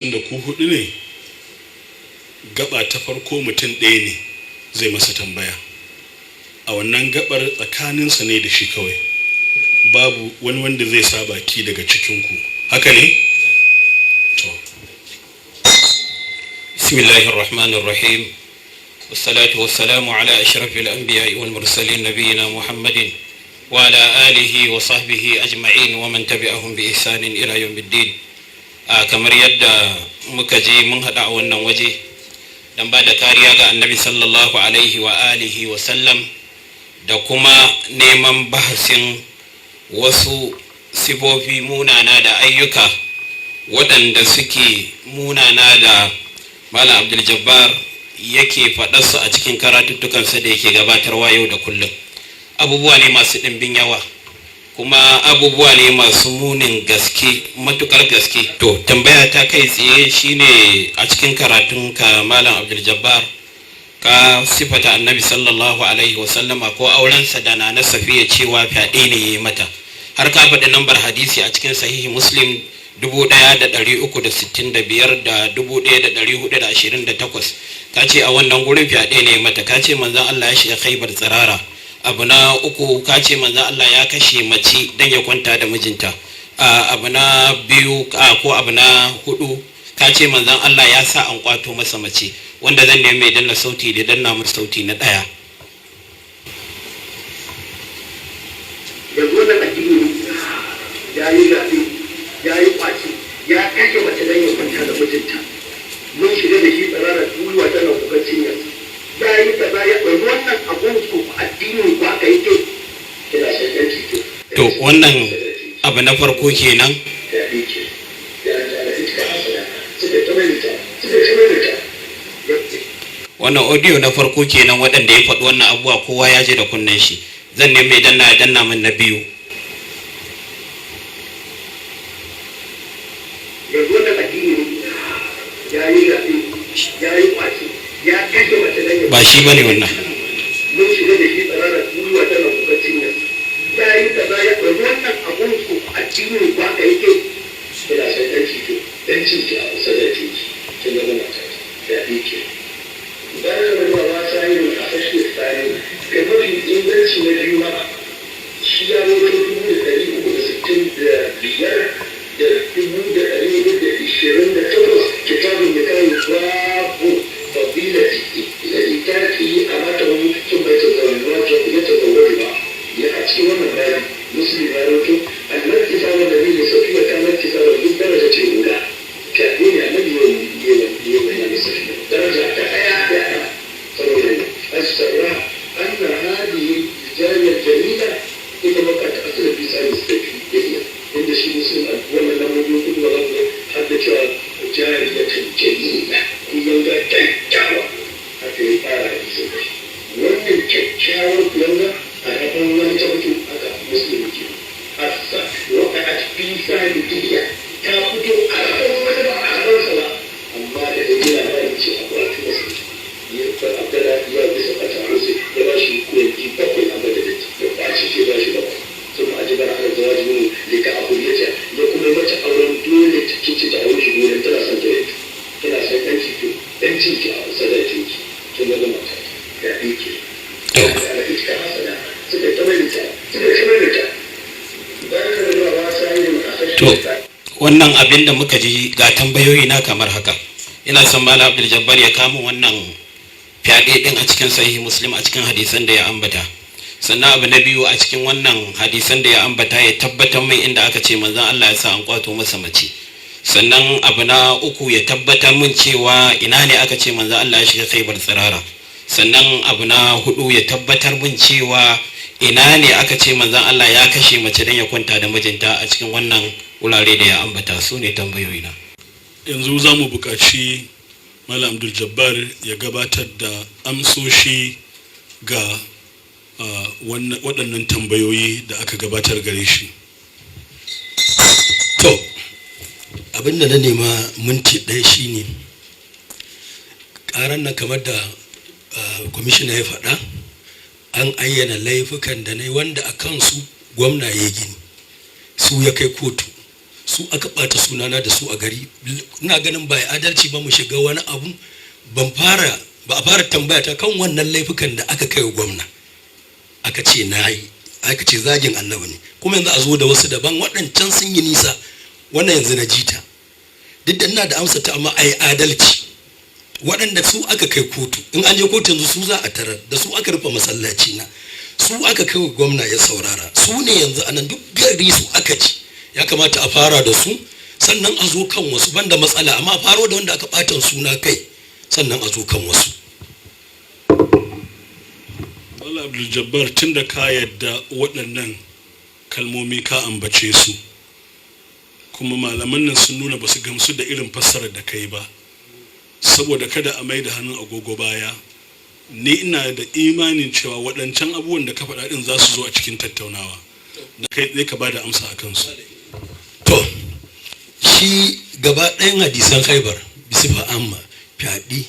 da ku hudu ne, gaba ta farko mutum ɗaya ne zai masa tambaya. A wannan gabar tsakaninsa ne da shi kawai, babu wani wanda zai sa baki daga cikinku. Haka ne? To. Bismillahir Rahmanir Rahim. Wassalatu wassalamu ala ashrafil anbiya'i wal mursalin nabiyina Muhammadin wa ala alihi wa sahbihi ajma'in wa man tabi'ahum bi ihsanin ila yawmiddin. Kamar yadda muka je mun hada a wannan waje dan ba da kariya ga Annabi sallallahu alaihi wa alihi wa sallam da kuma neman bahasin wasu sifofi munana da ayyuka waɗanda suke munana da Malam Abdul Jabbar yake faɗarsu a cikin karatuttukansa da yake gabatarwa yau da kullum. Abubuwa ne masu ɗimbin yawa kuma abubuwa ne masu munin gaske, matukar gaske. To tambaya ta kai tsaye shine a cikin karatun ka Malam Abdul Jabbar ka sifata Annabi sallallahu alaihi wasallama ko aurensa da Nana Safiya cewa fyaɗe ne yayi mata, har ka faɗi lambar hadisi a cikin sahihi Muslim 1365 da 1428. ka ce a wannan gurin fyaɗe ne mata. ka ce manzon Allah ya shiga Khaibar tsirara. Abu na uku, ka ce manzon Allah ya kashe mace dan ya kwanta da mijinta. Abu na biyu ko abu na hudu, ka ce manzon Allah ya sa an kwato masa mace, wanda zan nemi mai danna sauti da danna mu sauti na daya. Yanzu wannan addini ya yi zaɓe, ya yi kwaci, ya kashe mace dan ya kwanta da mijinta. Mun shiga da shi tsararar duniya tana kukan cinya. Ya yi kaza ya bai wannan abun ko addini ba ka yi ke. Ina son ɗan ciki. To wannan abu na farko kenan. Ya yi ke. Ya da ita hasana. Suka tabbata. Wannan audio na farko kenan waɗanda ya faɗi wannan abubuwa kowa ya je da kunnen shi. Zan nemi mai danna min na biyu. Yanzu wannan addini ya yi zaɓe, ya yi kwaci, ya kashe mace dan ya Ba shi bane wannan. mun shiga da shi tsararar duniya tana kuka cinya. Ya yi kaza ya bai wannan abun ko addini ba ka yi ke. Ina son ɗan ciki, ɗan ciki a kusa da ciki. Kin ga mata ya yi ke. Bayan da ba ma sai a kashe tsari, kai mafi inganci na biyu ma shi ya roto 365 da 428 kitabun da kan babu fadila da itaki a mata wani cikin bai tazawarwa ta kuma tazawarwa ba ya a cikin wannan bayan musulmi ya roto annar kisa wanda ne da safiya ta annar kisa da duk daraja ce guda ta ne a nan yau na safiya daraja ta ɗaya da ɗaya saboda asara an na hadihi jariyar jamila ita maka ta asirar bisa da safi da iya inda shi musulun wannan lambobin kudu ba za har da cewa jariyar jamila kuyan ga kyakkyawa haka ya fara da isa da shi wannan kyakkyawar kuyan ga a rabon wani tabbatin haka musulun ke asa wata a cikin sa da duniya ta fito a rabon wani ba a rabansa ba amma da da jira ba da ce a kwatu masu ya fara abdala ya bisa fata hausa ya ba shi kuyanki bakwai a madadin ya kwace ce ba shi bakwai sun ajibar a da wajibin da ka abu ya ce ya kuma mace auren dole ta kinci ta aure shi goyon tana son ta yanki tana son ɗan ciki ɗan ciki a kusa da ciki tun da gama ta ya ɗinke da ita hasana suka tabbata bayan da ba ba sa yi da To wannan abin da muka ji ga tambayoyi na kamar haka. Ina son Malam Abdul Jabbar ya kama wannan fyaɗe ɗin a cikin sahihi Muslim a cikin hadisan da ya ambata. Sannan abu na biyu a cikin wannan hadisan da ya ambata ya tabbatar mai inda aka ce manzon Allah ya sa an kwato masa mace. Sannan abu na uku ya tabbatar min cewa ina ne aka ce manzon Allah ya shiga Khaibar tsirara. Sannan abu na hudu ya tabbatar min cewa ina ne aka ce manzon Allah ya kashe mace don ya kwanta da mijinta a cikin wannan wurare da ya ambata. Su ne tambayoyina. Yanzu za mu buƙaci Malam Abdul Jabbar ya gabatar da amsoshi ga waɗannan tambayoyi da aka gabatar gare shi. To, abinda na nema minti ɗaya shine ƙaran nan kamar da kwamishina ya faɗa, an ayyana laifukan da na yi wanda a kansu gwamna ya gini su ya kai kotu su aka ɓata sunana da su a gari. Ina ganin ba adalci ba mu shiga wani abu ba a fara tambaya ta kan wannan laifukan da aka kai wa gwamna, aka ce na yi, aka ce zagin annabi ne, kuma yanzu a zo da wasu daban waɗancan sun yi nisa, wannan yanzu na jita. Duk da ina da amsa ta, amma a yi adalci. Waɗanda su aka kai kotu, in an je kotu yanzu su za a tarar, da su aka rufe masallaci na, su aka kai wa gwamna ya saurara, su ne yanzu anan duk gari su aka ci. Ya kamata a fara da su sannan a zo kan wasu, banda matsala, amma a faro da wanda aka ɓatan suna kai sannan a zo kan wasu. Malam Abdul Jabbar, tun da ka yadda waɗannan kalmomi ka ambace su, kuma malaman nan sun nuna ba su gamsu da irin fassarar da kai ba, saboda kada a mai da hannun agogo baya, ni ina da imanin cewa waɗancan abubuwan da ka faɗa ɗin za su zo a cikin tattaunawa da kai zai ka ba da amsa a kansu. To, shi gaba ɗayan hadisan Khaibar bisifa amma fyaɗi,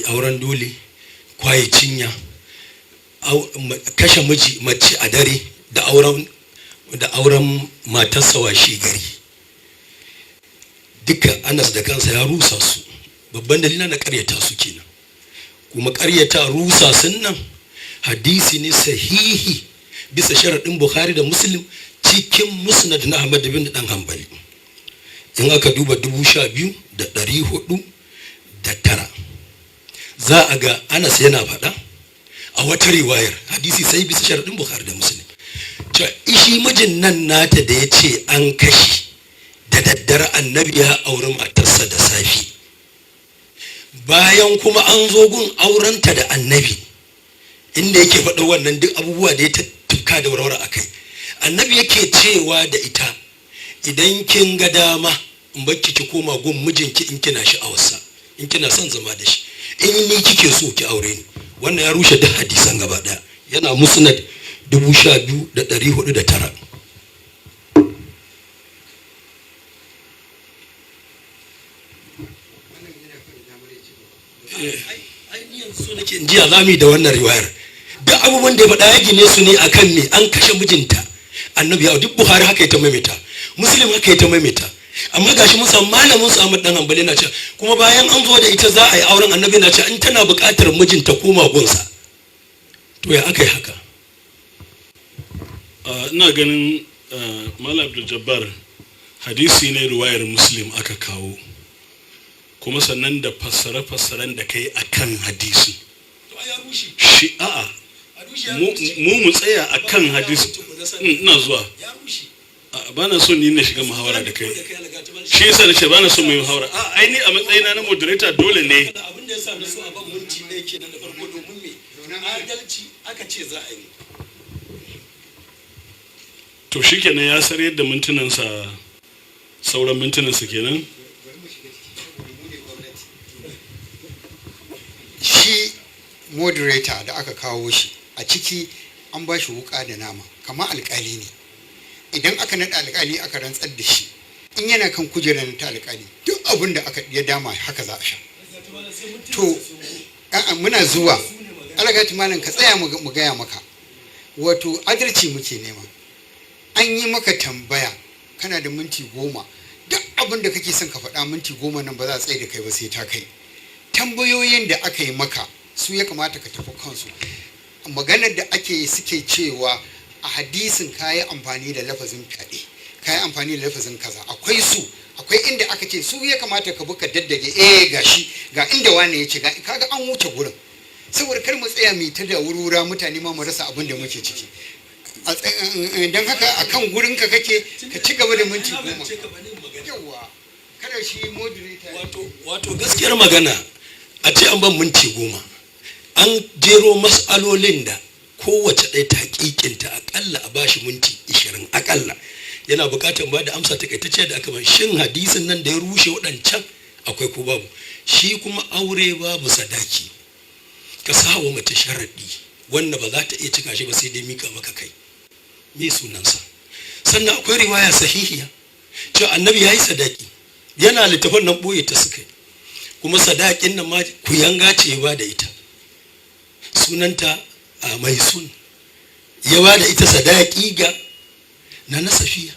auren dole, kwaye cinya, kashe miji mace a dare, da auren matarsa washe gari, duka Anas da kansa ya rusa su. Babban dalilin na karyata su kenan, kuma karyata rusa sun nan hadisi ne sahihi bisa sharaɗin Bukhari da Muslim cikin musnad na Ahmad bin dan Hanbali. In aka duba 12,409 za a ga Anas yana faɗa a wata riwayar hadisi sai bisa sharaɗin Bukhari da Muslim, ishi mijin nan nata da ya ce an kashi da daddare annabi ya auri matarsa da safi, bayan kuma an zo gun aurenta da annabi inda yake faɗa wannan duk abubuwa da ya tufka da warware a kai. Annabi yake cewa da ita, idan kin ga dama in bakki ki koma gun mijinki in kina sha'awarsa, in kina son zama da shi, in ni kike so ki aure ni. Wannan ya rushe duk hadisan gaba daya, yana musnad 12,409. jiya za mu yi da wannan riwayar duk abubuwan da ya faɗa ya gine su ne akan ne an kashe mijinta annabi ya duk Buhari haka ya ta maimaita, Muslim haka ya ta maimaita, amma gashi mun samu malamin su Ahmad dan Hanbali na cewa kuma bayan an zo da ita za a yi auren annabi na cewa in tana buƙatar mijinta koma gunsa. To ya aka yi haka? Ina ganin Malam Abdul Jabbar, hadisi ne riwayar Muslim aka kawo, kuma sannan da fassare-fassaren da kai akan hadisi. Shi a'a mu tsaya akan hadisi. Ina zuwa. Ba na so ni na shiga muhawara da kai. Shi yasa na ce ba na so mu yi muhawara. Ai ni a matsayina na moderator dole ne. Abin da yasa na so a ban minti ɗaya kenan da farko domin me? Adalci aka ce za a yi. To shikenan ya sar yadda mintunansa, sauran mintunansa kenan. Shi moderator da aka kawo shi a ciki an ba shi wuka da nama kamar alkali ne. Idan aka naɗa alkali aka rantsar da shi, in yana kan kujerar ta alkali duk abin da aka ya dama haka za a sha. To muna zuwa alagati malam ka tsaya mu gaya maka, wato adalci muke nema. An yi maka tambaya kana da minti 10, duk abin da kake son ka faɗa minti 10 nan ba za a tsaye da kai ba sai ta kai. Tambayoyin da aka yi maka su ya kamata ka tafi kansu. Maganar da suke cewa a hadisin ka yi amfani da lafazin fyaɗe, ka yi amfani da lafazin kaza, akwai inda aka ce su ya kamata ka buka daddage gashi ga inda wane ya ce kaga an wuce gurin, saboda kar mu tsaya mu ta da wurwura mutane ma mu rasa abin da muke ciki. Don haka akan gurin ka kake ka ci gaba da minti 10. Yawa kada shi moderator wato gaskiyar magana a ce an ban minti 10 an jero mas'alolin da kowace ɗaya ta hakikinta akalla a bashi minti 20 akalla, yana buƙatar ba da amsa takaitacce da aka ban. Shin hadisin nan da ya rushe waɗancan akwai ko babu? Shi kuma aure babu sadaki, ka sawa mace sharaɗi wanda ba za ta iya cika shi ba sai dai mika maka kai, me sunansa? Sannan akwai riwaya sahihiya cewa annabi ya yi sadaki, yana littafin nan ɓoye ta suka yi, kuma sadakin nan ma kuyanga ce ya ba da ita, sunanta a mai sun, ya ba da ita sadaki ga na Safiya,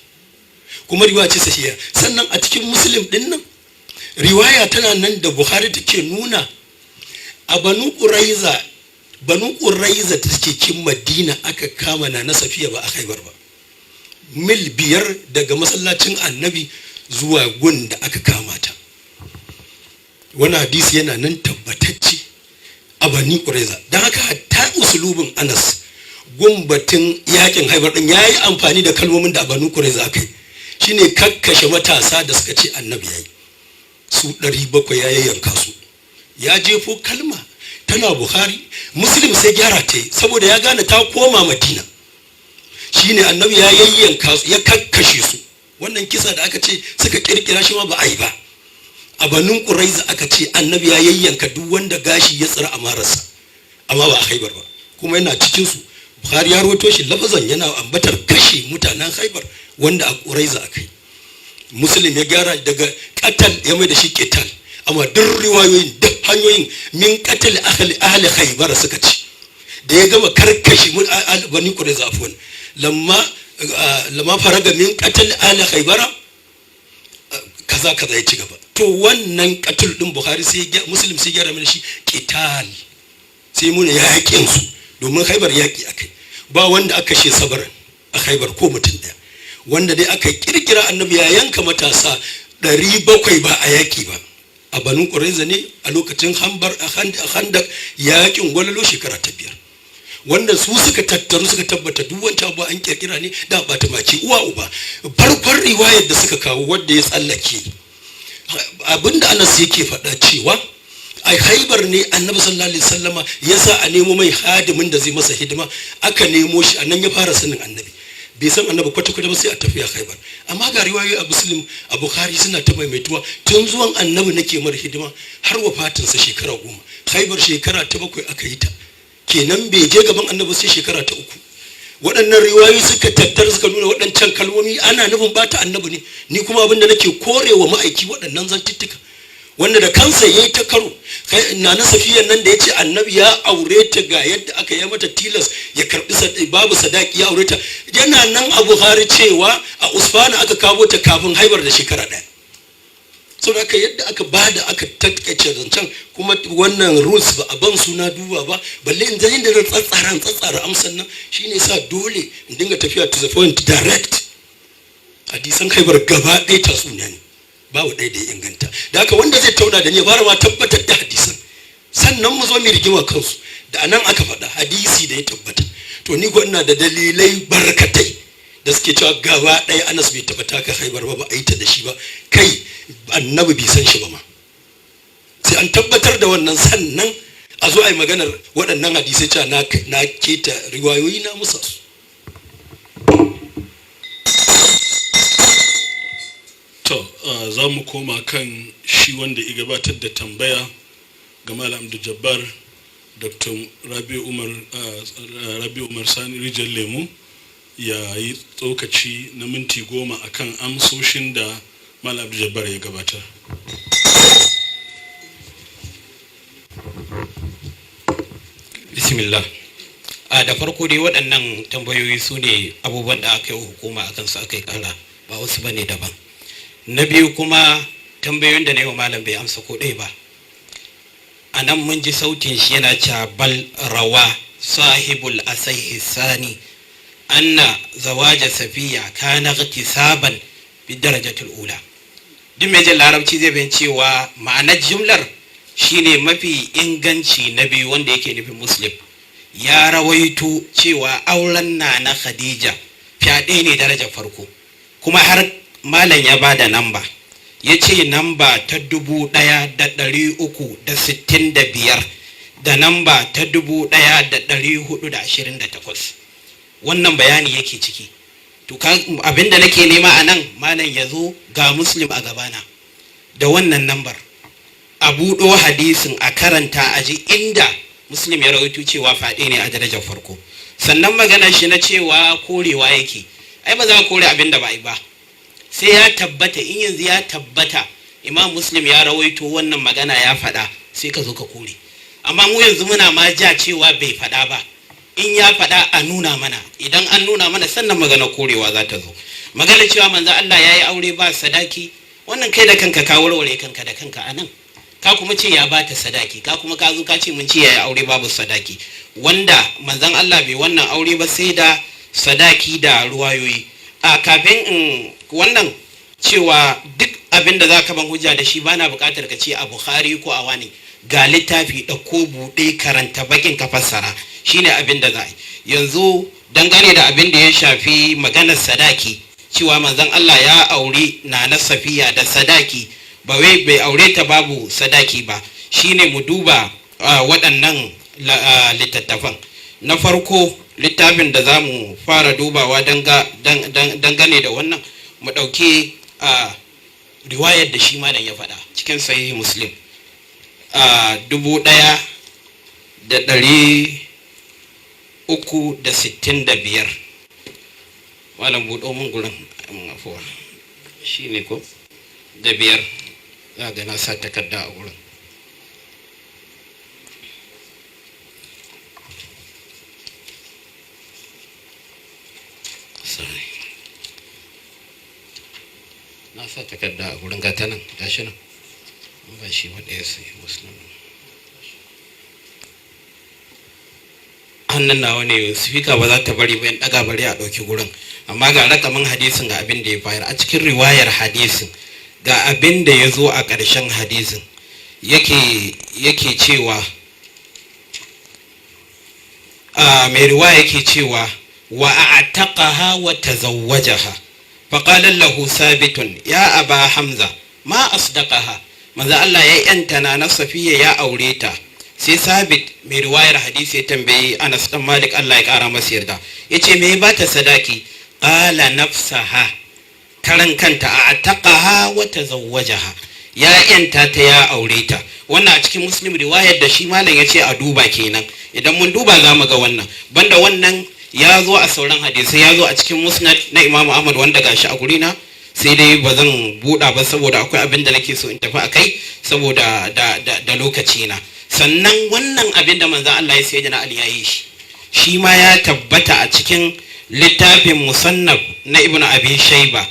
kuma riwaya ce sahiha. Sannan a cikin Muslim din nan riwaya tana nan da Bukhari take nuna a Banu Quraiza ta cikin Madina aka kama na Safiya ba a Khaibar ba, mil 5 daga masallacin Annabi zuwa gun da aka kama ta. Wani hadisi yana nan tabbatacce a Bani Quraiza. Dan haka hatta usulubin Anas gumbatin yakin Khaibar din yayi amfani da kalmomin da a Bani Quraiza akai, shine kakkashe matasa da suka ce Annabi yayi su 700 ya yayyanka su. Ya jefo kalma tana Bukhari, Muslim sai gyara ta yi saboda ya gane ta koma Madina. Shine Annabi ya yayyanka su, ya kakkashe su. Wannan kisa da aka ce suka kirkira shi ma ba a yi ba. A Banu Quraiza aka ce Annabi ya yayyanka duk wanda gashi ya tsira a marasa, amma ba a Khaibar ba. Kuma yana cikin su Bukhari ya rawaito shi lafazan yana ambatar kashe mutanen Khaibar wanda a Quraiza akai. Muslim ya gyara daga qatal ya mai da shi qital, amma duk riwayoyin duk hanyoyin min qatal ahli Khaibar suka ci. Da ya gama karkashe Bani Quraiza afwan lamma faraga min qatal ahli Khaibar kaza ya ci gaba. To wannan qatul din Bukhari sai Muslim sai gyara mai shi qital, sai mun yaƙin su domin Khaibar yaƙi akai. Ba wanda aka kashe sabaran a Khaibar ko mutum daya, wanda dai aka kirkira Annabi ya yanka matasa 700 ba a yaƙi ba. A Banu Quraiza ne a lokacin Khandaq yaƙin gwalalo shekara ta 5, wanda su suka tattaru suka tabbata duk wancan ba an kirkira ne da ba ta mace uwa uba. Farkon riwayar da suka kawo wanda ya tsallake abinda Anas yake faɗa cewa a Khaibar ne Annabi sallallahu alaihi wasallama ya sa a nemo mai hadimin da zai masa hidima, aka nemo shi anan ya fara sanin Annabi. Bai san Annabi kwata-kwata ba sai a tafiya Khaibar. Amma ga riwayoyi a Muslim a Bukhari suna ta maimaituwa tun zuwan Annabi nake mar hidima har wafatinsa shekara 10. Khaibar shekara ta 7 aka yi ta, kenan bai je gaban Annabi sai shekara ta 3. Waɗannan riwayoyi suka tattara suka nuna waɗancan kalmomi ana nufin bata Annabi ne. Ni kuma abin da nake korewa ma'aiki waɗannan zantuttuka wanda da kansa yayi ta karo. Nana Safiya nan da yace Annabi ya aure ta ga yadda aka yi mata tilas ya karbi babu sadaki ya aure ta, yana nan a Bukhari cewa a Usfana aka kawo ta kafin Haibar da shekara 1. Saboda aka yadda aka bada aka tattakace zancen, kuma wannan rules ba a ban suna duba ba, balle in zai da tsatsara amsan nan shine sa dole in dinga tafiya to the point direct. Hadisan Haibar gaba ɗaya tatsuniya ne, babu ɗaya da ya inganta. Da haka wanda zai tauna da ni ya fara ma tabbatar da hadisan, sannan mu zo mu rigima kansu da anan aka faɗa hadisi da ya tabbata. To ni ko ina da dalilai barkatai da suke cewa gaba ɗaya Anas bai tabbata ka Khaibar ba a yi ta da shi ba, kai Annabi bai san shi ba ma. Sai an tabbatar da wannan sannan a zo a yi maganar waɗannan hadisai cewa na keta riwayoyi na musa su. To za mu koma kan shi wanda ya gabatar da tambaya ga Malam Abdul Jabbar, Dr. Rabi Umar Sani Rijal Lemu ya yi tsokaci na minti 10 akan amsoshin da Malam Abdul Jabbar ya gabatar. Bismillah. Da farko dai waɗannan tambayoyi su ne abubuwan da aka yi hukuma a kansu aka yi ƙara, ba wasu ba ne daban. Na biyu kuma tambayoyin da na yi wa malam bai amsa ko ɗaya ba. A nan mun ji sautin shi yana cabal rawa sahibul asai sani anna zawaja safiya kana saban bi darajatul ula. Duk mai jin larabci zai bayan cewa ma'anar jimlar shine mafi inganci na biyu wanda yake nufin Muslim ya rawaito cewa auren na Khadija fyaɗe ne darajar farko, kuma har malam ya bada namba ya ce namba ta 1365 da namba ta 1428. wannan bayani yake ciki. To abinda nake nema a nan malam ya zo ga Muslim a gabana da wannan nambar a buɗo hadisin a karanta a ji inda Muslim ya rawaito cewa faɗi ne a darajar farko. Sannan magana shi na cewa korewa yake, ai ba za a kore abinda ba yi ba, sai ya tabbata. In yanzu ya tabbata Imam Muslim ya rawaito wannan magana ya faɗa, sai ka zo ka kore. Amma mu yanzu muna ma ja cewa bai faɗa ba, in ya faɗa a nuna mana, idan an nuna mana sannan magana korewa za ta zo. magana cewa manzo Allah yayi aure ba sadaki, wannan kai da kanka ka warware kanka da kanka anan. Ka kuma ce ya bata sadaki, ka kuma ka zo ka ce mun ce yayi aure babu sadaki, wanda manzon Allah bai wannan aure ba sai da sadaki da ruwayoyi. A kafin in wannan cewa duk abin da zaka ban hujja da shi bana buƙatar ka ce a Bukhari ko a wani, ga littafi ɗauko buɗe karanta bakin ka fassara, shine abin da za yi. Yanzu dangane da abin da ya shafi maganar sadaki, cewa manzon Allah ya aure Nana Safiya da sadaki, ba wai bai aure ta babu sadaki ba, shine mu duba waɗannan littattafan. Na farko littafin da za mu fara dubawa dangane da wannan, mu ɗauki riwayar da shi malam ya faɗa cikin sahihi Muslim 1365. malam buɗo mun gurin afuwa shi ne ko da biyar, za ga na sa takarda a wurin. Na sa takarda a wurin gata nan, gashi nan, ba shi wadda ya sai Muslim. Hannun nawa ne, sifika ba za ta bari bayan ɗaga bari a ɗauki gurin, amma ga rakamin hadisin ga abin da ya bayar a cikin riwayar hadisin, ga abin da ya zo a ƙarshen hadisin yake cewa mai riwaya yake cewa wa a'taqaha wa tazawwajaha faqala lahu sabitun ya aba hamza ma asdaqaha, manzo Allah ya yanta na Safiya ya aure ta. Sai sabit mai riwayar hadisi ya tambayi Anas dan Malik Allah ya kara masa yarda, yace me ba ta sadaki? Qala nafsaha, karan kanta, a taqaha wa tazawwajaha, ya yanta ta ya aure ta. Wannan a cikin Muslim riwayar da shi malam yace a duba kenan. Idan mun duba za mu ga wannan, banda wannan ya zo a sauran hadisi, ya zo a cikin Musnad na Imam Ahmad wanda gashi a gurina, sai dai ba zan buɗa ba saboda akwai abin da nake so in tafi akai saboda da lokaci na. Sannan wannan abin da manzon Allah ya sayyidina Ali ya yi shi ma ya tabbata a cikin littafin Musannaf na Ibn Abi Shayba.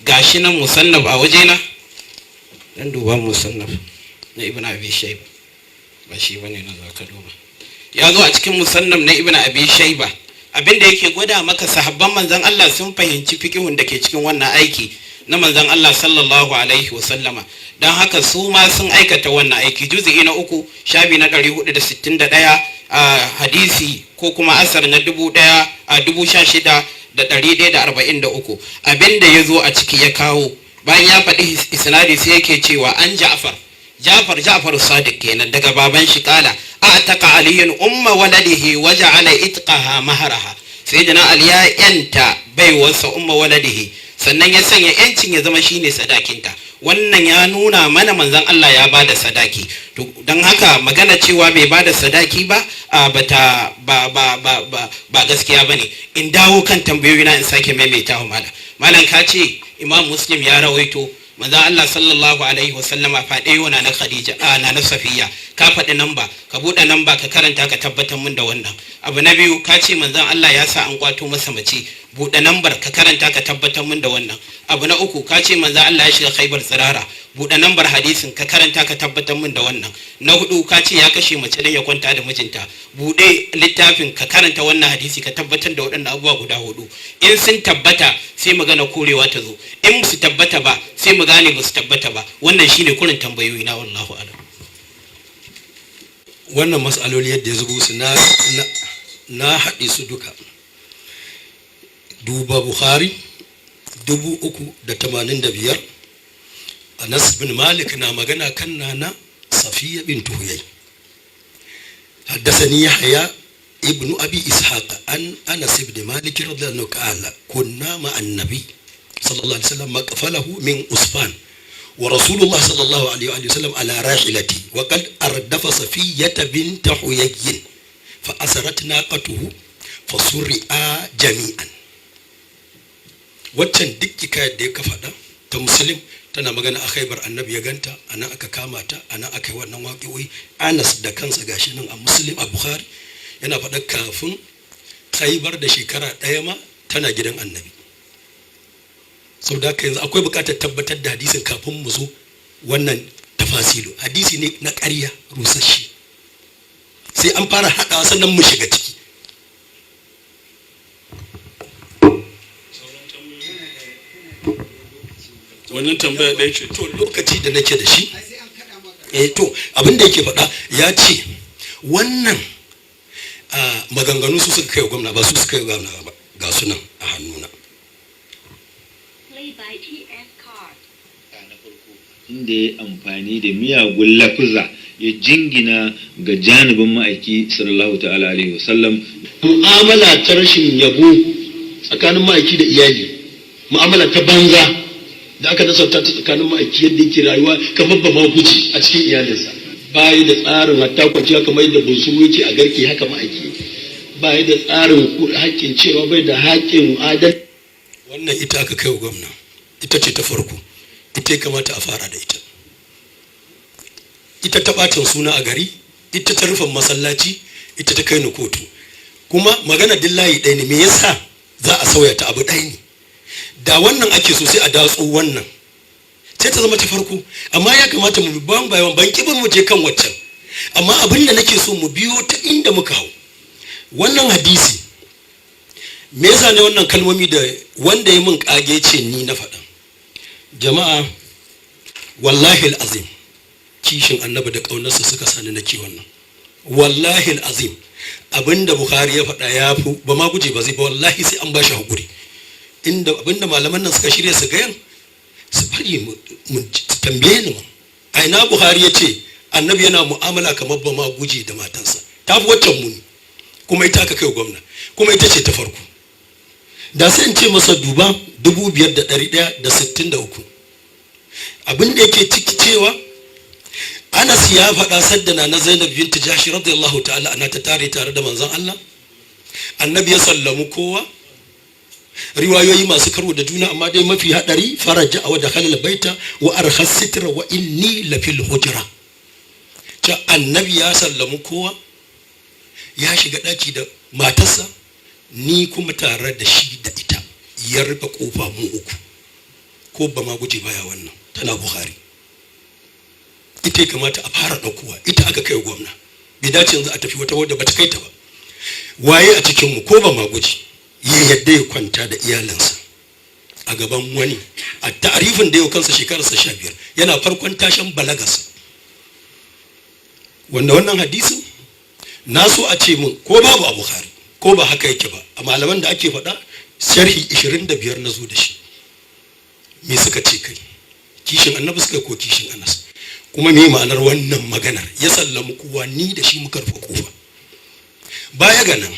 Gashi nan Musannaf a wajena, dan duba Musannaf na Ibn Abi Shayba, ba shi bane na zaka duba. Ya zo a cikin Musannaf na Ibn Abi Shayba, abinda yake gwada maka sahabban manzon Allah sun fahimci fiqhun da ke cikin wannan aiki na manzon Allah sallallahu alaihi wasallama, don haka su ma sun aikata wannan aiki. Juz'i na 3 shafi na 461 a hadisi ko kuma asar na 16,143 abinda ya zo a ciki ya kawo. Bayan ya faɗi isnadi sai yake cewa an Ja'far Sadiq kenan daga baban shi, kala ataka aliyun umma waladihi wa ja'ala itqaha maharaha. Sayyidina Ali ya yanta baiwarsa umma waladihi, sannan ya sanya yancin ya zama shine sadakinta. Wannan ya nuna mana manzon Allah ya bada sadaki. To dan haka magana cewa bai bada sadaki ba ba gaskiya bane. In dawo kan tambayoyi na in sake maimaitawa malam ka ce Imam Muslim ya rawaito manzon Allah sallallahu alaihi wasallama faɗe wa na Khadija na Safiya, ka faɗi namba, ka buɗe namba ka karanta ka tabbatar mun da wannan. Abu na biyu ka ce manzon Allah ya sa an kwato masa mace, buɗe nambar ka karanta ka tabbatar mun da wannan. Abu na uku ka ce manzon Allah ya shiga Khaibar tsirara, buɗe nambar hadisin ka karanta ka tabbatar mun da wannan. Na hudu ka ce ya kashe mace dan ya kwanta da mijinta, buɗe littafin ka karanta wannan hadisi ka tabbatar da waɗannan abubuwa guda hudu. In sun tabbata sai magana korewa ta zo, in su tabbata ba sai mu gane ba su tabbata ba. Wannan shine kurin tambayoyi na, wallahu a'lam. Wannan mas'aloli yadda ya zubo su na haɗe su duka. Duba Bukhari 385, Anas bin Malik na magana kan Nana Safiya bint Huyay. حدثني يحيى ابن أبي إسحاق عن أنس بن مالك رضي الله عنه قال كنا مع النبي صلى الله عليه وسلم مقفله من أسفان ورسول الله صلى الله عليه وسلم على راحلته وقد أردف صفية بنت حيي فأسرت ناقته فسرئا جميعا. waccan duk hikayar da ya kafa ta Muslim tana magana a Khaibar, annabi ya ganta, anan aka kama ta, anan aka yi wannan waƙi'o'i. Anas da kansa gashi nan a Muslim a Bukhari yana faɗa kafin Khaibar da shekara ɗaya ma tana gidan annabi. saboda haka yanzu akwai buƙatar tabbatar da hadisin kafin mu zo wannan tafasilu. Hadisi ne na ƙarya rusasshe, sai an fara haɗawa sannan mu shiga ciki. wannan tambaya ɗaya ce. To lokaci da nake da shi to abin da yake faɗa ya ce wannan maganganu su suka kai gwamna ba su suka kai gwamna ba, ga su nan a hannuna. inda ya amfani da miyagun lafuza ya jingina ga janibin ma'aiki sallallahu ta'ala alaihi wasallam. Mu'amala ta rashin yabo tsakanin ma'aiki da iyali, mu'amala ta banza da aka nasarta ta tsakanin ma'aiki yadda yake rayuwa kamar ba maguci a cikin iyalinsa, bayi da tsarin hatta kwanciya kamar yadda bunsuru yake a garke haka ma'aiki, bayi da tsarin haƙƙin cewa bai da haƙƙin adal. Wannan ita aka kai wa gwamna, ita ce ta farko, ita ya kamata a fara da ita. Ita ta ɓatan suna a gari, ita ta rufin masallaci, ita ta kai ni kotu. Kuma magana dillahi ɗaya ne, me yasa za a sauya ta abu ɗaya ne? Da wannan ake so sai a datso wannan, sai ta zama ta farko. Amma ya kamata mu bi bayan ban kibin mu je kan waccan. Amma abin da nake so mu biyo ta inda muka hau. Wannan hadisi, me yasa ne wannan kalmomi da wanda ya mun kage ce ni na faɗa? Jama'a, wallahi azim kishin annabi da ƙaunarsa suka sani na ce wannan. Wallahi azim abinda Bukhari ya faɗa ya fi ba ma guje ba zai ba, wallahi sai an bashi hakuri. Inda abinda malaman nan suka shirya su gayan su bari mu tambaye ni mu. A ina Bukhari ya ce annabi yana mu'amala kamar ba ma guje da matansa, ta fi waccan muni, kuma ita aka kai gwamna, kuma ita ce ta farko. Da sai in ce masa duba 5163 abin da yake ciki cewa Anas ya faɗa saddana na Zainab binti Jahsh radiyallahu ta'ala ana ta tare da manzon Allah, annabi ya sallamu kowa. Riwayoyi masu karo da juna amma dai mafi hadari faraja wa dakhala baita wa arkhas sitra wa inni la fil hujra. Ta annabi ya sallamu kowa, ya shiga daki da matarsa, ni kuma tare da shi da ita, ya rufe kofa mu uku. Ko ba ma guje baya wannan, tana Bukhari. Ita kamata a fara ɗaukowa, ita aka kai gwamna, bai dace yanzu a tafi wata wadda bata kai ta ba. Waye a cikin mu ko ba ma guje ya yadda ya kwanta da iyalansa a gaban wani a ta'arifin da yau kansa shekararsa 15 yana farkon tashin balagarsa, wanda wannan hadisin na so a ce mun ko babu a Bukhari ko ba haka yake ba, a malaman da ake faɗa sharhi 25 na zo da shi. Me suka ce kai? Kishin annabi suka ko kishin Anas? Kuma me ma'anar wannan maganar? Ya sallamu kowa, ni da shi muka rufe kofa. Baya ga nan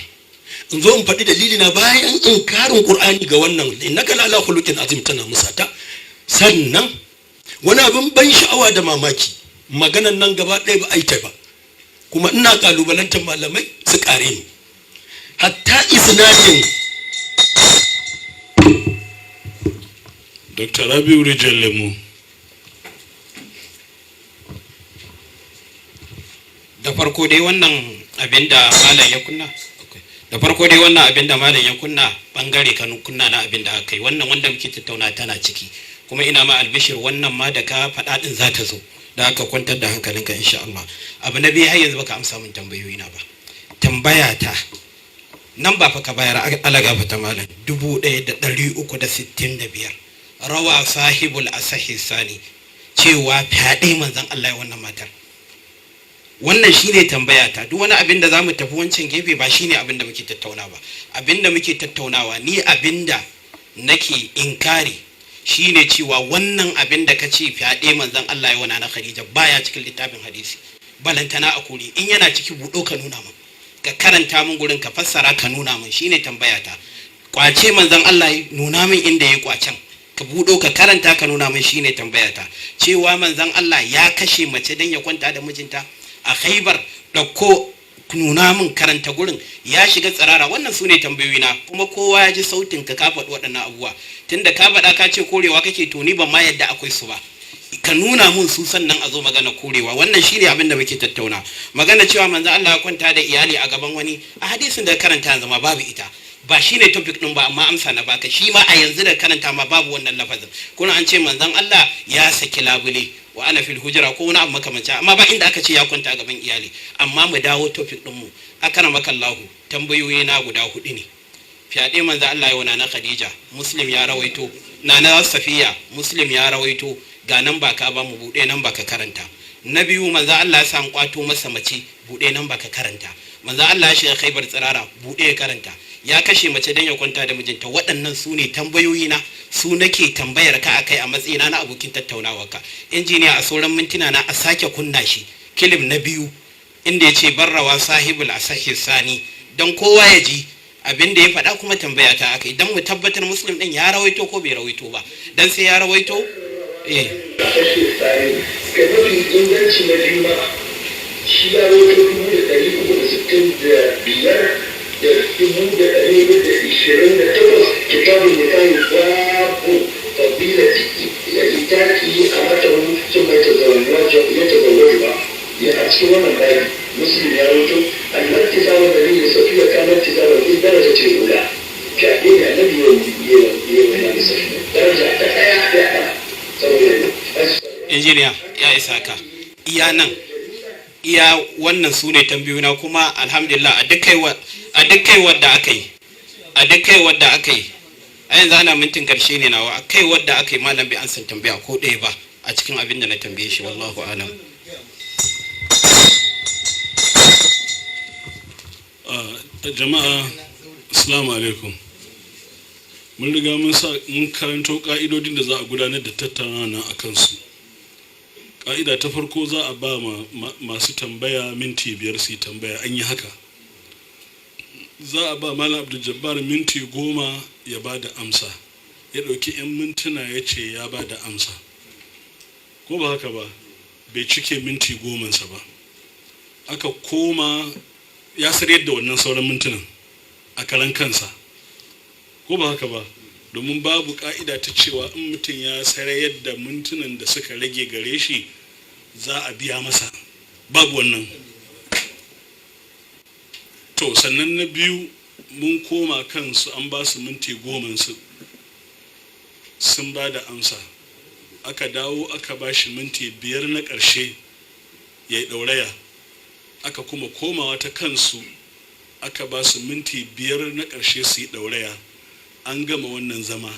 in zo in faɗi dalili na bayan inkarin Qur'ani ga wannan innaka la ala khuluqin azim tana musata. Sannan wani abin ban sha'awa da mamaki, maganar nan gaba ɗaya ba aita ba, kuma ina kalubalantar malamai su kare ni. Hatta isnadin Dr. Rabiu Rijal Lemu. Da farko dai wannan abinda malam ya kunna, da farko dai wannan abinda malam ya kunna bangare kan kunna na abinda aka yi, wannan wanda muke tattauna tana ciki, kuma ina ma albishir wannan ma da ka faɗa din za ta zo, da aka kwantar da hankalinka insha Allah. Abu na biyu har yanzu baka amsa min tambayoyi na ba. Tambaya ta nan ba fa ka bayar alaga fa ta malam 1365 rawa sahibul asahi sani cewa fyaɗe manzon Allah ya wannan matar. Wannan shine tambaya ta. Duk wani abin da zamu tafi wancan gefe ba shine abin da muke tattauna ba. Abin da muke tattaunawa ni abin da nake inkari shine cewa wannan abin da kace fyaɗe manzon Allah ya wana na Khadija baya cikin littafin hadisi. Balantana a kuri in yana ciki buɗo ka nuna min, ka karanta min gurin ka fassara ka nuna min, shine tambaya ta. Kwace manzon Allah nuna min inda yayi kwacen, ka buɗo ka karanta ka nuna min, shine tambaya ta. Cewa manzon Allah ya kashe mace dan ya kwanta da mijinta a Khaibar, dauko nuna min karanta gurin, ya shiga tsirara. Wannan sune tambayoyi na, kuma kowa ya ji sautin ka faɗi waɗannan abubuwa. Tunda ka faɗa ka ce korewa kake, to ni ban ma yadda akwai su ba, ka nuna mun su sannan a zo magana korewa. Wannan shine abin da muke tattauna. Magana cewa manzo Allah ya kwanta da iyali a gaban wani, a hadisin da karanta yanzu ma babu ita. ba shi ne topic ɗin ba, amma amsa na baka. Shi ma a yanzu da karanta ma babu wannan lafazin. Kuna an ce manzon Allah ya saki labule wa ana fil hujra ko wani abu makamancin, amma ba inda aka ce ya kwanta gaban iyali. Amma mu dawo topic ɗin mu. Akramaka Allah, tambayoyi na guda 4 ne. Fyaɗe manzon Allah yau na Khadija, Muslim ya rawaito. Na Safiya, Muslim ya rawaito. Ga nan ba ka ba mu buɗe nan ba ka karanta. Na biyu manzon Allah ya san kwato masa mace, buɗe nan ba ka karanta. Manzon Allah ya shiga Khaibar tsirara, buɗe ya karanta. Ya kashe mace don ya kwanta da mijinta. Waɗannan su ne tambayoyi na, su nake tambayar ka akai a matsayina na abokin tattaunawa ka. Injiniya, a sauran mintuna na a sake kunna shi kilim na biyu inda ya ce barrawa sahibul asahi sani, don kowa ya ji abin da ya faɗa kuma tambaya ta akai, don mu tabbatar Muslim ɗin ya rawaito ko bai rawaito ba. Dan sai ya rawaito asahi sani ga mafi inganci na biyu ma shi ya rawaito 365 da 2,128 kitabun nikahi babu fadila ya itaki a mata mutum mai tazawwaju ba ya a cikin wannan bayan Muslim ya rubuto annabti zawon da ne safiya kanabti zawon in daraja ce guda fyaɗe ne annabi ya wani bisa daraja ta ɗaya saboda injiniya ya isa ka iya nan iya wannan su ne tambayoyina, kuma alhamdulillah a duk kai wadda aka yi a yanzu ana mintin karshe ne nawa, a kai wadda aka yi malam bai an san tambaya ko ɗaya ba a cikin abin da na tambaye shi. Wallahu alam. Jama'a assalamu alaikum. Mun riga mun karanto ka'idodin da za a gudanar da tattaunawa a kansu. Ka'ida ta farko, za a ba masu tambaya minti 5 su yi tambaya, an yi haka. Za a ba Malam Abdul Jabbar minti 10 ya ba da amsa, ya ɗauki 'yan mintuna ya ce ya ba da amsa, ko ba haka ba, bai cike minti 10 ba. Aka koma ya sayar da wannan sauran mintunan a karan kansa, ko ba haka ba, domin babu ka'ida ta cewa in mutum ya sayar da mintunan da suka rage gare shi za a biya masa, babu wannan. To sannan na biyu, mun koma kansu an ba su minti 10 sun ba da amsa, aka dawo aka ba shi minti 5 na ƙarshe ya yi ɗauraya, aka kuma komawa ta kansu aka ba su minti 5 na ƙarshe su yi ɗauraya. An gama wannan zama,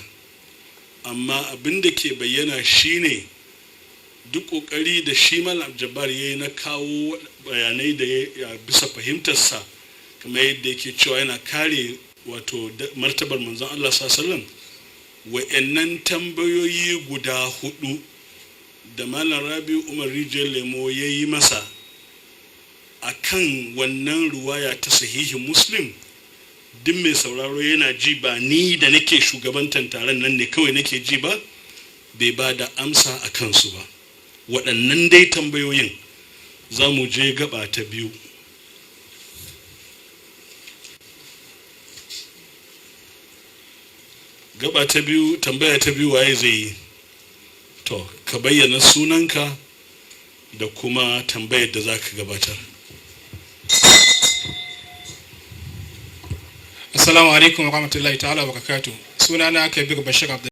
amma abin da ke bayyana shine duk ƙoƙari da shi Malam Jabbar ya yi na kawo bayanai da ya bisa fahimtarsa, kamar yadda yake cewa yana kare wato martabar manzon Allah sallallahu alaihi wasallam. Wa'annan tambayoyi guda 4 da Malam Rabi Umar Rijiyar Lemo ya yi masa a kan wannan ruwaya ta sahihin Muslim, duk mai sauraro yana ji, ba ni da nake shugabantar taron nan ne kawai nake ji ba, bai ba da amsa a kansu ba. Waɗannan dai tambayoyin za mu je gaba ta biyu. Gaba ta biyu, tambaya ta biyu, waye zai yi? To, ka bayyana sunanka da kuma tambayar da za ka gabatar. Assalamu alaikum wa rahmatullahi ta'ala wa barakatuh. Sunana Kabir Bashir Abdul